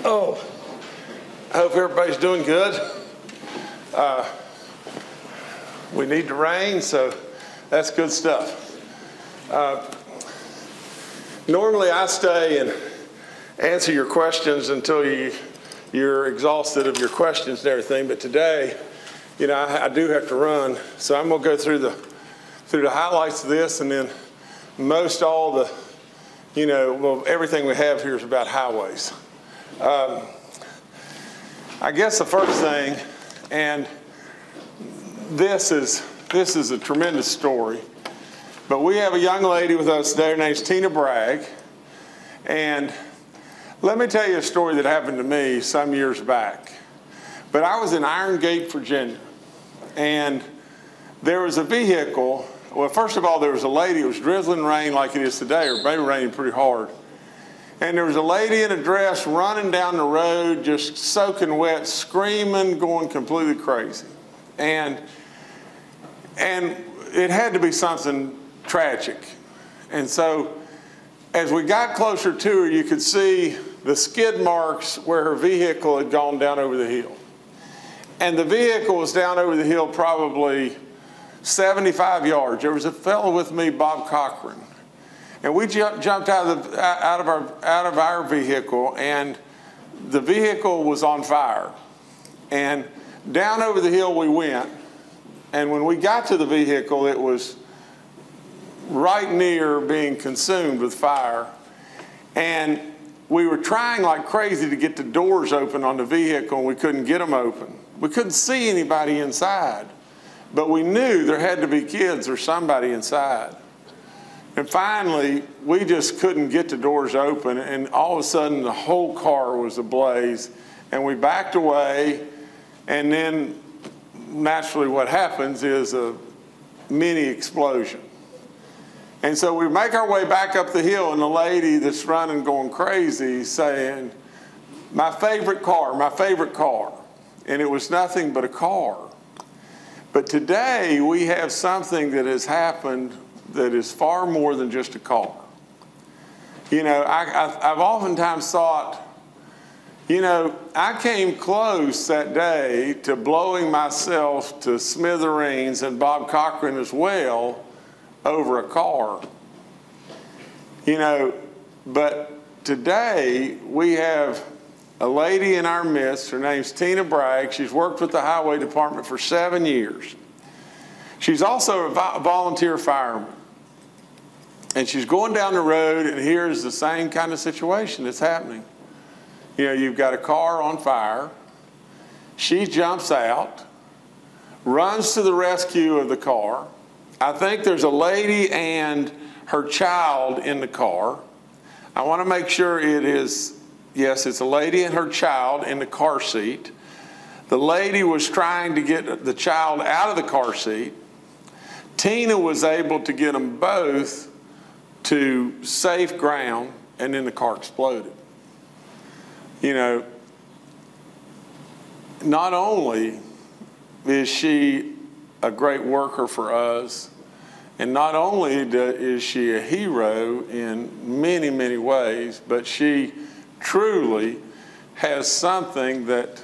Oh, I hope everybody's doing good. We need the rain, so that's good stuff. Normally I stay and answer your questions until you're exhausted of your questions and everything, but today, you know, I do have to run, so I'm going to go through the highlights of this, and then most all the, you know, well, everything we have here is about highways. I guess the first thing, and this is a tremendous story, but we have a young lady with us today. Her name's Tina Bragg, and let me tell you a story that happened to me some years back. But I was in Iron Gate, Virginia, and there was a vehicle. Well, first of all, there was a lady. It was drizzling rain like it is today, or maybe raining pretty hard. And there was a lady in a dress running down the road, just soaking wet, screaming, going completely crazy. And it had to be something tragic. And so as we got closer to her, you could see the skid marks where her vehicle had gone down over the hill. And the vehicle was down over the hill probably 75 yards. There was a fellow with me, Bob Cochran. And we jumped out of our vehicle, and the vehicle was on fire. And down over the hill we went. And when we got to the vehicle, it was right near being consumed with fire. And we were trying like crazy to get the doors open on the vehicle, and we couldn't get them open. We couldn't see anybody inside, but we knew there had to be kids or somebody inside. And finally, we just couldn't get the doors open, and all of a sudden the whole car was ablaze, and we backed away, and then naturally what happens is a mini explosion. And so we make our way back up the hill, and the lady that's running going crazy saying, my favorite car, my favorite car. And it was nothing but a car. But today we have something that has happened that is far more than just a car. You know, I've oftentimes thought, you know, I came close that day to blowing myself to smithereens, and Bob Cochran as well, over a car. You know, but today we have a lady in our midst. Her name's Tina Bragg. She's worked with the Highway Department for 7 years. She's also a volunteer fireman. And she's going down the road, and here's the same kind of situation that's happening. You know, you've got a car on fire. She jumps out, runs to the rescue of the car. I think there's a lady and her child in the car. I want to make sure it is, yes, it's a lady and her child in the car seat. The lady was trying to get the child out of the car seat. Tina was able to get them both to safe ground, and then the car exploded. You know, not only is she a great worker for us, and not only is she a hero in many, many ways, but she truly has something that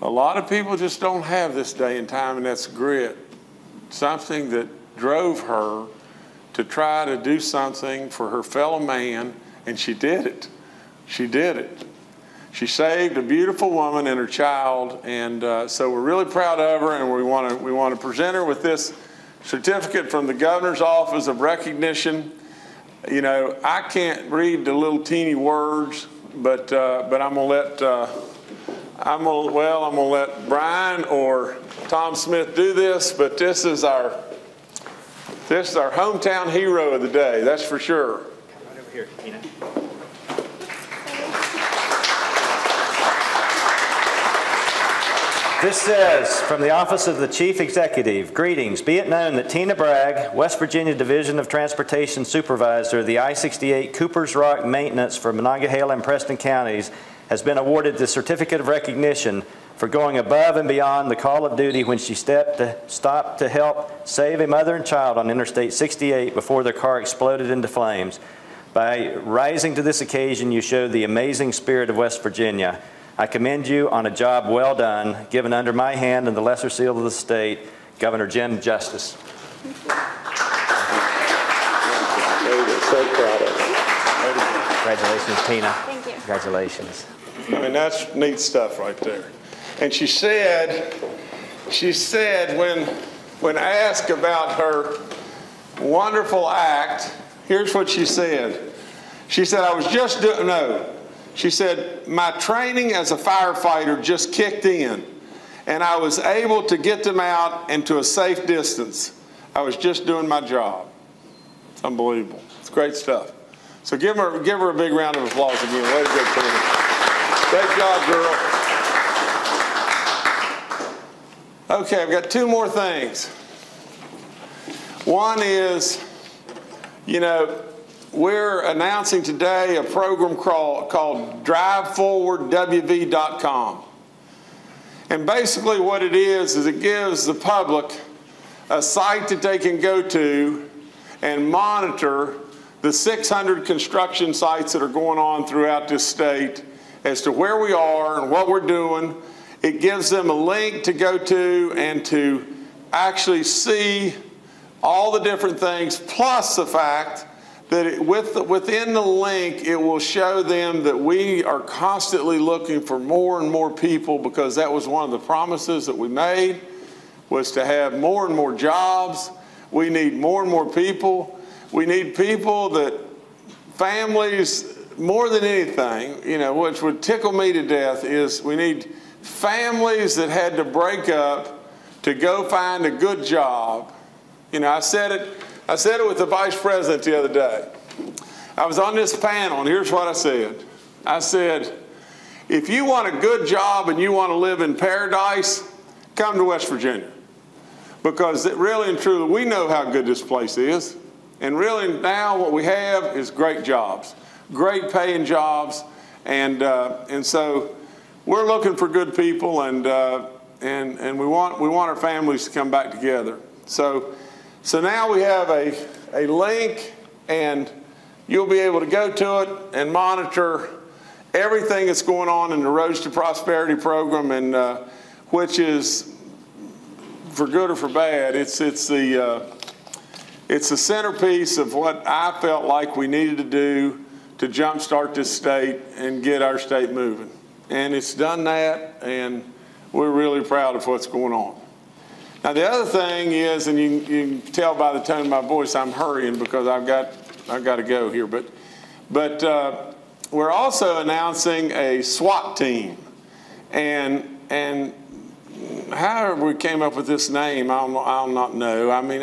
a lot of people just don't have this day and time, and that's grit. Something that drove her to try to do something for her fellow man, and she did it. She did it. She saved a beautiful woman and her child, and so we're really proud of her, and we want to present her with this certificate from the Governor's Office of Recognition. You know, I can't read the little teeny words, but I'm gonna let I'm gonna let Brian or Tom Smith do this. But this is our hometown hero of the day. That's for sure. Come right over here, Tina. This says, from the Office of the Chief Executive, greetings. Be it known that Tina Bragg, West Virginia Division of Transportation Supervisor of the I-68 Coopers Rock Maintenance for Monongahela and Preston Counties, has been awarded the Certificate of Recognition for going above and beyond the call of duty when she stopped to help save a mother and child on Interstate 68 before their car exploded into flames. By rising to this occasion, you showed the amazing spirit of West Virginia. I commend you on a job well done, given under my hand and the lesser seal of the state, Governor Jim Justice. So proud of you. Congratulations, Tina. Thank you. Congratulations. I mean, that's neat stuff right there. And she said when asked about her wonderful act, here's what she said. She said, she said, my training as a firefighter just kicked in, and I was able to get them out and to a safe distance. I was just doing my job. It's unbelievable. It's great stuff. So give her a big round of applause again. Way to go, Tina. Great job, girl. Okay, I've got two more things. One is, we're announcing today a program called DriveForwardWV.com. And basically what it is it gives the public a site that they can go to and monitor the 600 construction sites that are going on throughout this state as to where we are and what we're doing. It gives them a link to go to and to actually see all the different things, plus the fact that within the link, it will show them that we are constantly looking for more and more people, because that was one of the promises that we made, was to have more and more jobs. We need more and more people. We need people that families, more than anything, which would tickle me to death, is we need families that had to break up to go find a good job. I said it with the vice president the other day. I was on this panel, and here's what I said. I said, if you want a good job and you want to live in paradise, come to West Virginia. Because really and truly, we know how good this place is. And really now what we have is great jobs, great paying jobs. And so we're looking for good people, and we want our families to come back together. So now we have a link, and you'll be able to go to it and monitor everything that's going on in the Roads to Prosperity program, and which is, for good or for bad, it's the centerpiece of what I felt like we needed to do to jumpstart this state and get our state moving. And it's done that, and we're really proud of what's going on. Now the other thing is, and you can tell by the tone of my voice, I'm hurrying because I've got to go here. But we're also announcing a SWAT team, and however we came up with this name, I'll not know. I mean,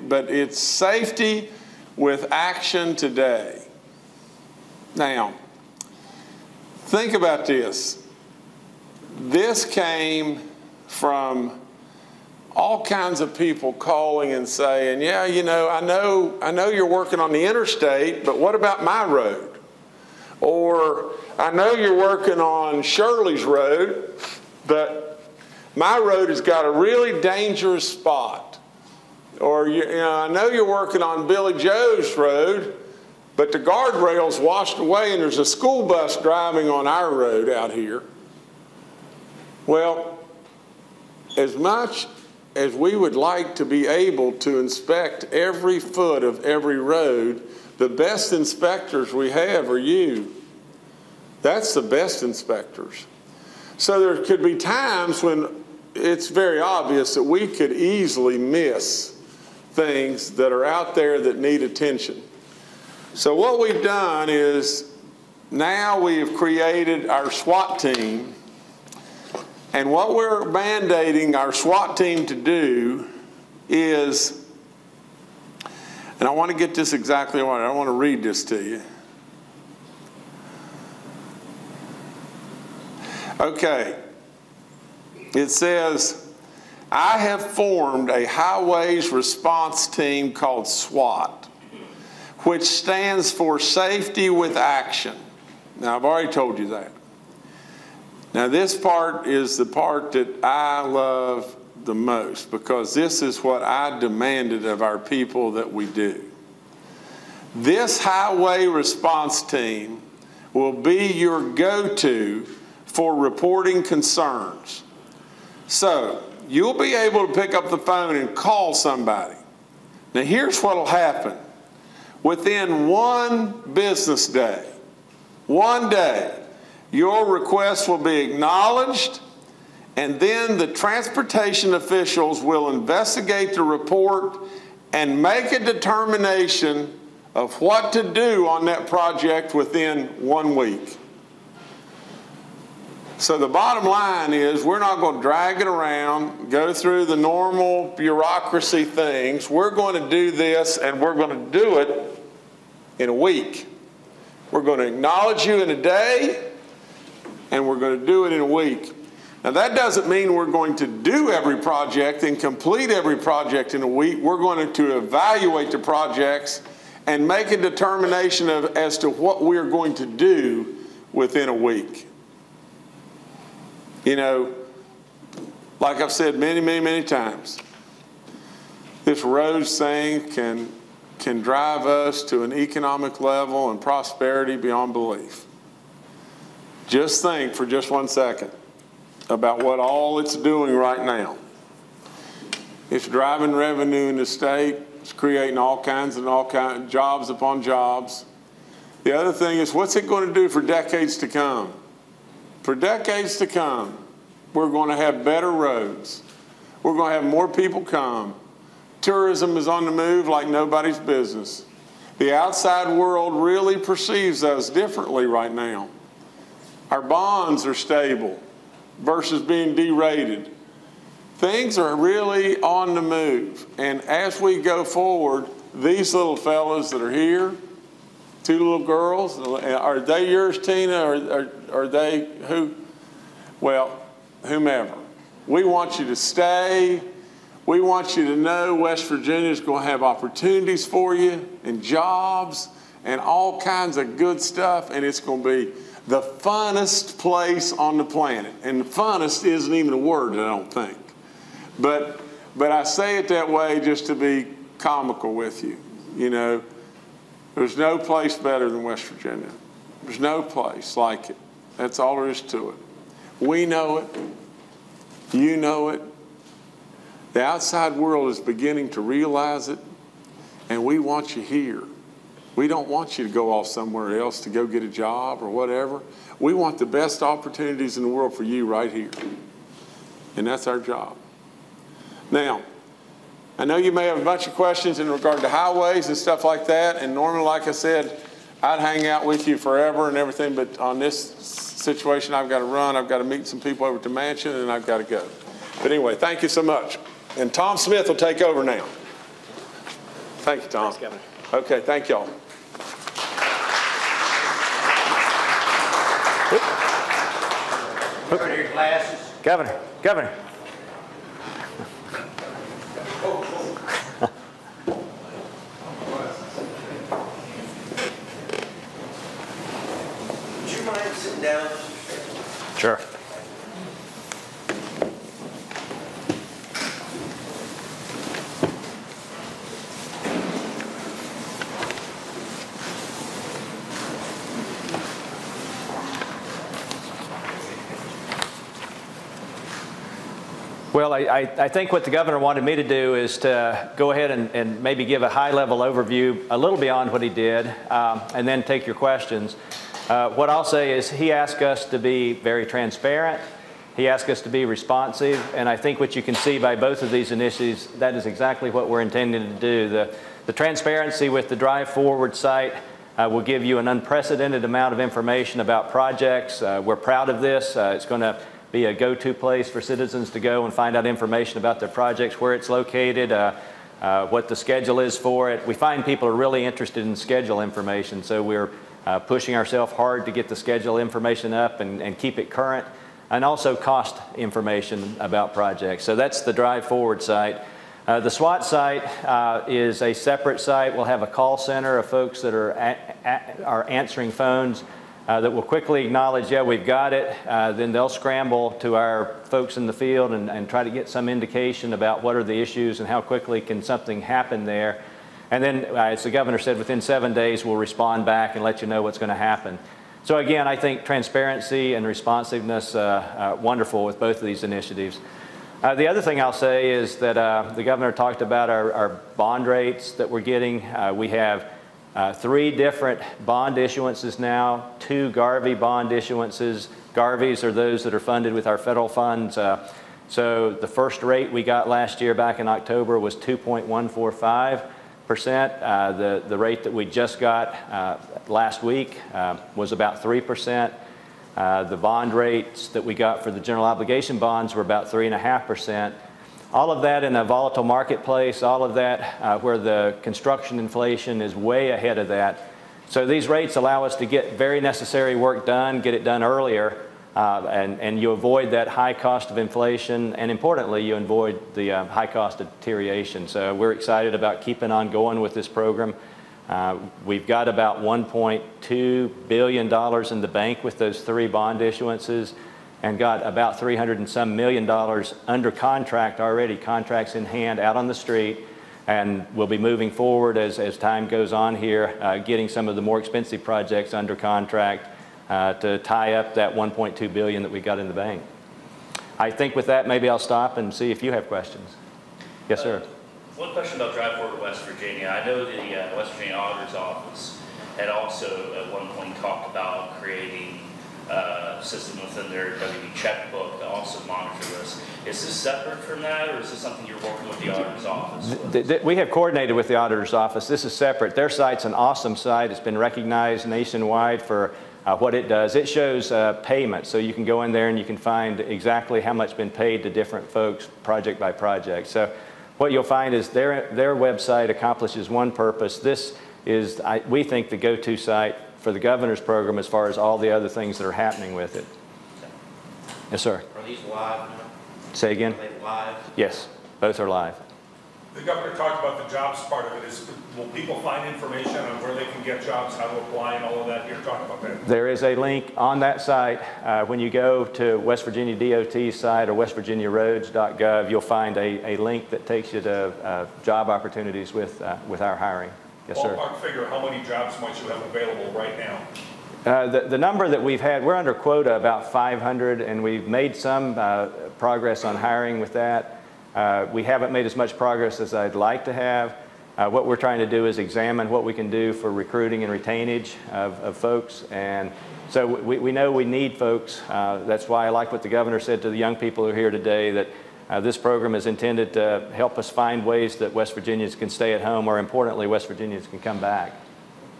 but it's Safety with Action Today. Now, think about this. This came from all kinds of people calling and saying, yeah, I know you're working on the interstate, but what about my road? Or I know you're working on Shirley's road, but my road has got a really dangerous spot. Or I know you're working on Billy Joe's road, but the guardrail's washed away and there's a school bus driving on our road out here. Well, as much as we would like to be able to inspect every foot of every road, the best inspectors we have are you. That's the best inspectors. So there could be times when it's very obvious that we could easily miss things that are out there that need attention. So what we've done is now we have created our SWAT team. And what we're mandating our SWAT team to do is, and I want to get this exactly right, I want to read this to you. Okay. It says, I have formed a highways response team called SWAT, which stands for Safety with Action. Now, I've already told you that. Now this part is the part that I love the most, because this is what I demanded of our people that we do. This highway response team will be your go-to for reporting concerns. So you'll be able to pick up the phone and call somebody. Now here's what will happen. Within one business day, one day, your request will be acknowledged, and then the transportation officials will investigate the report and make a determination of what to do on that project within 1 week. So the bottom line is, we're not going to drag it around, go through the normal bureaucracy things. We're going to do this, and we're going to do it in a week. We're going to acknowledge you in a day, and we're going to do it in a week. Now that doesn't mean we're going to do every project and complete every project in a week. We're going to evaluate the projects and make a determination as to what we're going to do within a week. You know, like I've said many, many, many times, this roads thing can drive us to an economic level and prosperity beyond belief. Just think for just 1 second about what all it's doing right now. It's driving revenue in the state. It's creating all kinds of jobs upon jobs. The other thing is, what's it going to do for decades to come? For decades to come, we're going to have better roads. We're going to have more people come. Tourism is on the move like nobody's business. The outside world really perceives us differently right now. Our bonds are stable versus being derated. Things are really on the move. And as we go forward, these little fellas that are here, 2 little girls, are they yours, Tina, or are they who? Well, whomever. We want you to stay. We want you to know West Virginia is going to have opportunities for you and jobs and all kinds of good stuff, and it's going to be the funnest place on the planet. And the funnest isn't even a word, I don't think. But I say it that way just to be comical with you. You know, there's no place better than West Virginia. There's no place like it. That's all there is to it. We know it. You know it. The outside world is beginning to realize it, and we want you here. We don't want you to go off somewhere else to go get a job or whatever. We want the best opportunities in the world for you right here. And that's our job. Now, I know you may have a bunch of questions in regard to highways and stuff like that, and normally, like I said, I'd hang out with you forever and everything, but on this situation, I've got to run. I've got to meet some people over at the mansion, and I've got to go. But anyway, thank you so much. And Tom Smith will take over now. Thank you, Tom. Thanks, Governor. Okay, thank y'all. Governor, your glasses. Governor. Would you mind sitting down? Sure. Well, I think what the governor wanted me to do is to go ahead and maybe give a high-level overview, a little beyond what he did, and then take your questions. What I'll say is he asked us to be very transparent. He asked us to be responsive, and I think what you can see by both of these initiatives, that is exactly what we're intending to do. The transparency with the Drive Forward site will give you an unprecedented amount of information about projects. We're proud of this. It's going to be a go-to place for citizens to go and find out information about their projects, where it's located, what the schedule is for it. We find people are really interested in schedule information, so we're pushing ourselves hard to get the schedule information up and keep it current, and also cost information about projects. So that's the Drive Forward site. The SWAT site is a separate site. We'll have a call center of folks that are answering phones that will quickly acknowledge, yeah, we've got it. Then they'll scramble to our folks in the field and try to get some indication about what are the issues and how quickly can something happen there. And then, as the governor said, within 7 days, we'll respond back and let you know what's going to happen. So again, I think transparency and responsiveness, wonderful with both of these initiatives. The other thing I'll say is that the governor talked about our bond rates that we're getting. We have 3 different bond issuances now, 2 Garvey bond issuances. Garveys are those that are funded with our federal funds. So the first rate we got last year back in October was 2.145%. The rate that we just got last week was about 3%. The bond rates that we got for the general obligation bonds were about 3.5%. All of that in a volatile marketplace, all of that where the construction inflation is way ahead of that. So these rates allow us to get very necessary work done, get it done earlier, and you avoid that high cost of inflation, and importantly, you avoid the high cost of deterioration. So we're excited about keeping on going with this program. We've got about $1.2 billion in the bank with those 3 bond issuances, and got about $300 and some million under contract already, contracts in hand out on the street, and we'll be moving forward as time goes on here, getting some of the more expensive projects under contract to tie up that $1.2 billion that we got in the bank. I think with that, maybe I'll stop and see if you have questions. Yes, sir. One question about Drive Forward West Virginia. I know the West Virginia Auditor's Office had also at one point talked about creating a system within their WB checkbook to also monitor this. Is this separate from that, or is this something you're working with the Auditor's Office with? We have coordinated with the Auditor's Office. This is separate. Their site's an awesome site. It's been recognized nationwide for what it does. It shows payment, so you can go in there and you can find exactly how much been paid to different folks project by project. So what you'll find is their website accomplishes one purpose. This is, we think, the go-to site for the governor's program as far as all the other things that are happening with it. Yes, sir. Are these live now? Say again? Are they live? Yes, both are live. The governor talked about the jobs part of it. Will people find information on where they can get jobs, how to apply, and all of that? You're talking about that. There is a link on that site. When you go to West Virginia DOT site or westvirginiaroads.gov, you'll find a link that takes you to job opportunities with our hiring. Yes, sir. Ballpark figure, how many jobs might you have available right now? The number that we've had, we're under quota about 500, and we've made some progress on hiring with that. We haven't made as much progress as I'd like to have. What we're trying to do is examine what we can do for recruiting and retainage of folks. And so we know we need folks. That's why I like what the governor said to the young people who are here today, that this program is intended to help us find ways that West Virginians can stay at home, or importantly, West Virginians can come back.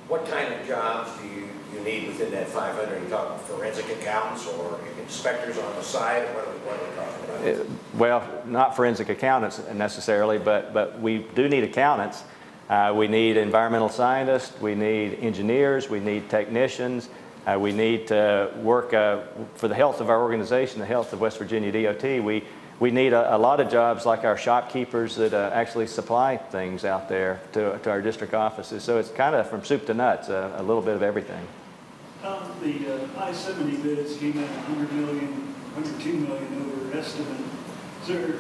What kind of jobs do you need within that 500? Are you talking forensic accountants or inspectors on the site? What are we talking about? Well, not forensic accountants necessarily, but we do need accountants. We need environmental scientists, we need engineers, we need technicians. We need to work for the health of our organization, the health of West Virginia DOT. We need a lot of jobs like our shopkeepers that actually supply things out there to our district offices. So it's kind of from soup to nuts, a little bit of everything. The I-70 bids came in $100 million, $102 million over estimate. Is there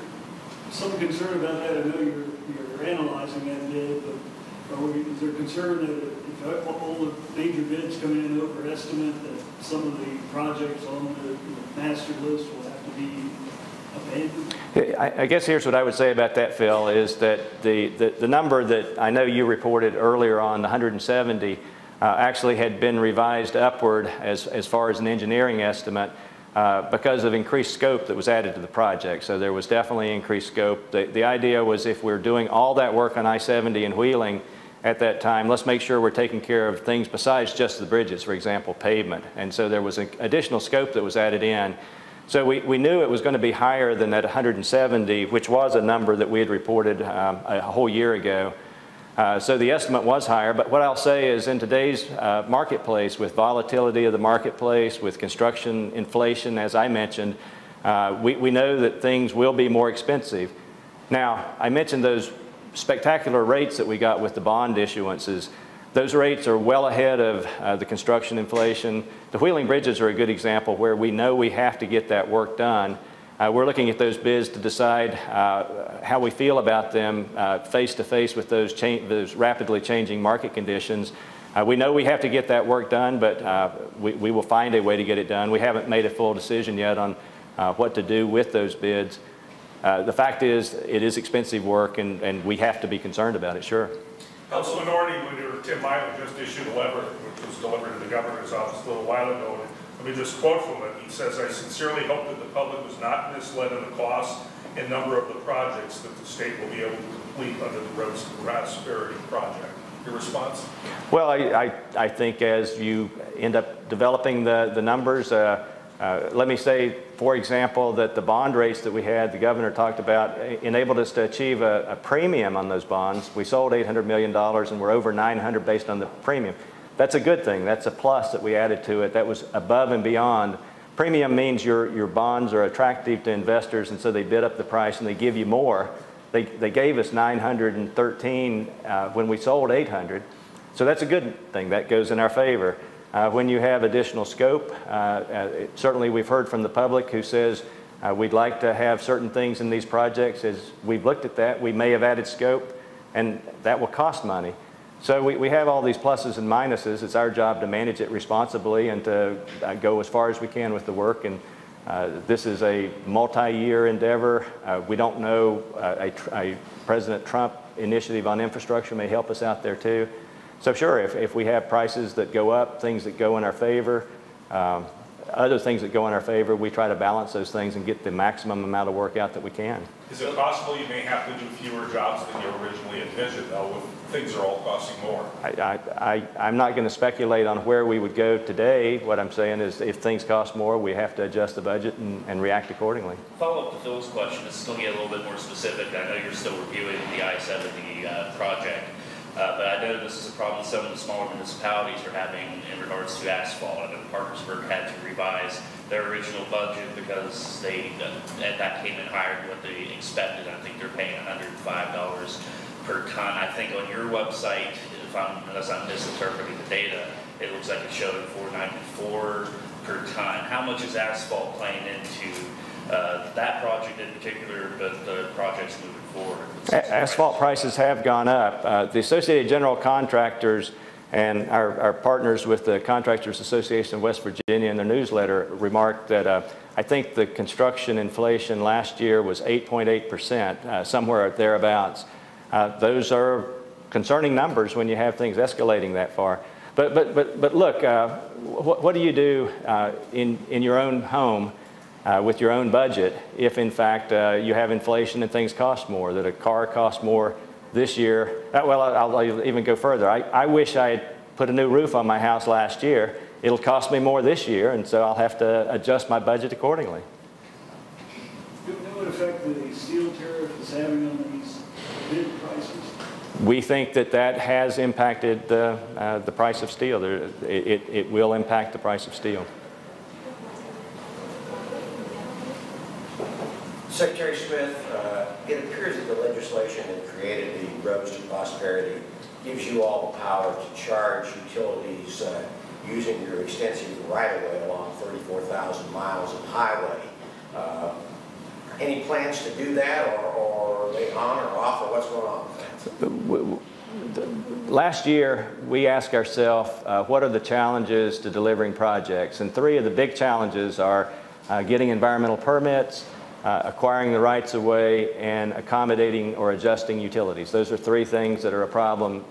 some concern about that? I know you're analyzing that bid, but is there concern that if all the major bids come in over estimate, that some of the projects on the master list will have to be abandoned? I guess here's what I would say about that, Phil, is that the number that I know you reported earlier on, the 170, actually had been revised upward as far as an engineering estimate because of increased scope that was added to the project. So there was definitely increased scope. The idea was, if we're doing all that work on I-70 and Wheeling at that time, let's make sure we're taking care of things besides just the bridges, for example, pavement. And so there was an additional scope that was added in. So we knew it was going to be higher than that 170, which was a number that we had reported a whole year ago. So the estimate was higher, but what I'll say is, in today's marketplace, with volatility of the marketplace, with construction inflation, as I mentioned, we know that things will be more expensive. Now, I mentioned those spectacular rates that we got with the bond issuances. Those rates are well ahead of the construction inflation. The Wheeling bridges are a good example where we know we have to get that work done. We're looking at those bids to decide how we feel about them face to face with those rapidly changing market conditions. We know we have to get that work done, but we will find a way to get it done. We haven't made a full decision yet on what to do with those bids. The fact is, it is expensive work, and we have to be concerned about it, sure. House Minority Leader Tim Miley just issued a letter, which was delivered to the governor's office a little while ago. Let me just quote from it. He says, "I sincerely hope that the public was not misled in the cost and number of the projects that the state will be able to complete under the Roads to Prosperity project." Your response? Well, I think as you end up developing the numbers, let me say, for example, that the bond rates that we had, the governor talked about, enabled us to achieve a premium on those bonds. We sold $800 million and we're over 900 based on the premium. That's a good thing. That's a plus that we added to it. That was above and beyond. Premium means your bonds are attractive to investors, and so they bid up the price and they give you more. They gave us 913 when we sold 800. So that's a good thing. That goes in our favor. When you have additional scope, certainly we've heard from the public who says we'd like to have certain things in these projects. As we've looked at that, we may have added scope, and that will cost money. So we have all these pluses and minuses. It's our job to manage it responsibly and to go as far as we can with the work. And this is a multi-year endeavor. We don't know, a President Trump initiative on infrastructure may help us out there too. So sure, if we have prices that go up, things that go in our favor, other things that go in our favor, we try to balance those things and get the maximum amount of work out that we can. Is it possible you may have to do fewer jobs than you originally envisioned, though, if things are all costing more? I'm not going to speculate on where we would go today. What I'm saying is if things cost more, we have to adjust the budget and react accordingly. Follow up to Phil's question, to still get a little bit more specific. I know you're still reviewing the I-70 project. But I know this is a problem some of the smaller municipalities are having in regards to asphalt. I know Parkersburg had to revise their original budget because that came in higher than what they expected. I think they're paying $105 per ton. I think on your website, unless I'm misinterpreting the data, it looks like it showed $494 per ton. How much is asphalt playing into that project in particular, but the projects moving forward? Asphalt prices have gone up. The Associated General Contractors and our partners with the Contractors Association of West Virginia in their newsletter remarked that I think the construction inflation last year was 8.8%, somewhere thereabouts. Those are concerning numbers when you have things escalating that far. But look, what do you do in your own home with your own budget if in fact you have inflation and things cost more, that a car costs more this year? Well, I'll even go further. I wish I had put a new roof on my house last year. It'll cost me more this year, and so I'll have to adjust my budget accordingly. Do you know what effect the steel tariff is having on these bid prices? We think that has impacted the price of steel. It will impact the price of steel. Secretary Smith, it appears that the legislation that created the Roads to Prosperity gives you all the power to charge utilities using your extensive right-of-way along 34,000 miles of highway. Any plans to do that, or are they on or off, or what's going on with that? Last year, we asked ourselves, what are the challenges to delivering projects? And three of the big challenges are getting environmental permits, acquiring the rights of way, and accommodating or adjusting utilities. Those are three things that are a problem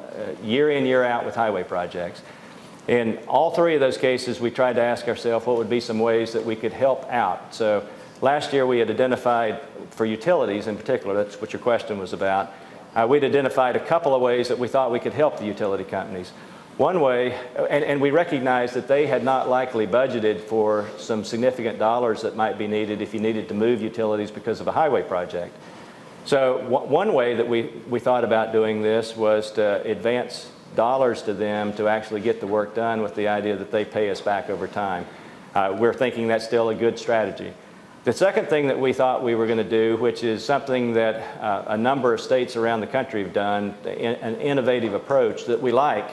year in, year out with highway projects. In all three of those cases, we tried to ask ourselves what would be some ways that we could help out. So last year we had identified, for utilities in particular, that's what your question was about, we'd identified a couple of ways that we thought we could help the utility companies. One way, and we recognized that they had not likely budgeted for some significant dollars that might be needed if you needed to move utilities because of a highway project. So one way that we thought about doing this was to advance dollars to them to actually get the work done with the idea that they pay us back over time. We're thinking that's still a good strategy. The second thing that we thought we were going to do, which is something that a number of states around the country have done, an innovative approach that we like,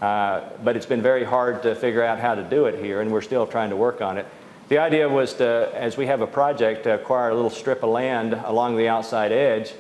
but it's been very hard to figure out how to do it here, and we're still trying to work on it. The idea was to, as we have a project, to acquire a little strip of land along the outside edge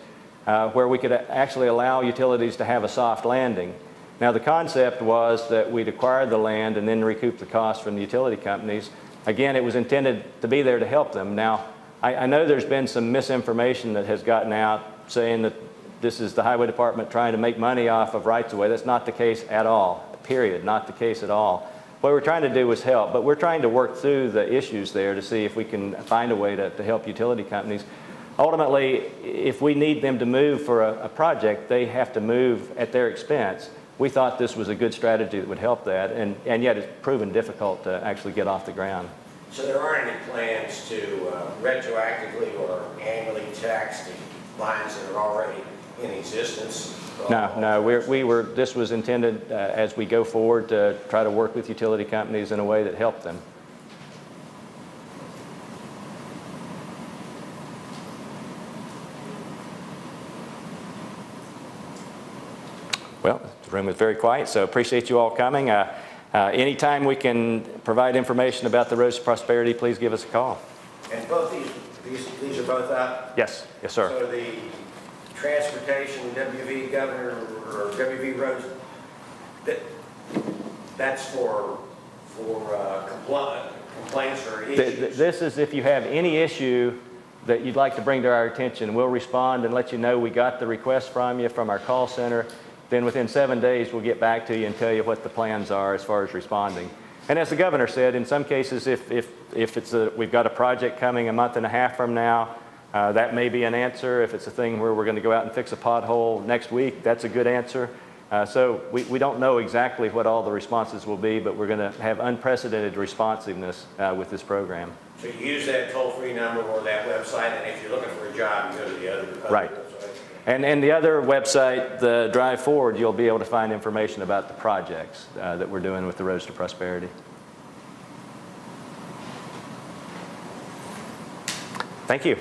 where we could actually allow utilities to have a soft landing. Now, the concept was that we'd acquire the land and then recoup the cost from the utility companies. Again, it was intended to be there to help them. Now, I know there's been some misinformation that has gotten out saying that this is the Highway Department trying to make money off of rights-of-way. That's not the case at all, period, not the case at all. What we're trying to do is help, but we're trying to work through the issues there to see if we can find a way to help utility companies. Ultimately, if we need them to move for a project, they have to move at their expense. We thought this was a good strategy that would help that, and yet it's proven difficult to actually get off the ground. So there aren't any plans to retroactively or annually tax the lines that are already in existence? No, this was intended as we go forward to try to work with utility companies in a way that helped them. Well, the room is very quiet, so appreciate you all coming. Anytime we can provide information about the Roads to Prosperity, please give us a call. And both these are both up? Yes, yes, sir. So the transportation, WV governor, or WV roads, that's for complaints or issues? This is if you have any issue that you'd like to bring to our attention. We'll respond and let you know we got the request from you from our call center. Then within 7 days, we'll get back to you and tell you what the plans are as far as responding. And as the governor said, in some cases, if we've got a project coming a month and a half from now, that may be an answer. If it's a thing where we're going to go out and fix a pothole next week, that's a good answer. So we don't know exactly what all the responses will be, but we're going to have unprecedented responsiveness with this program. So you use that toll-free number or that website, and if you're looking for a job, you go to the other right. website. And the other website, the Drive Forward, you'll be able to find information about the projects that we're doing with the Roads to Prosperity. Thank you.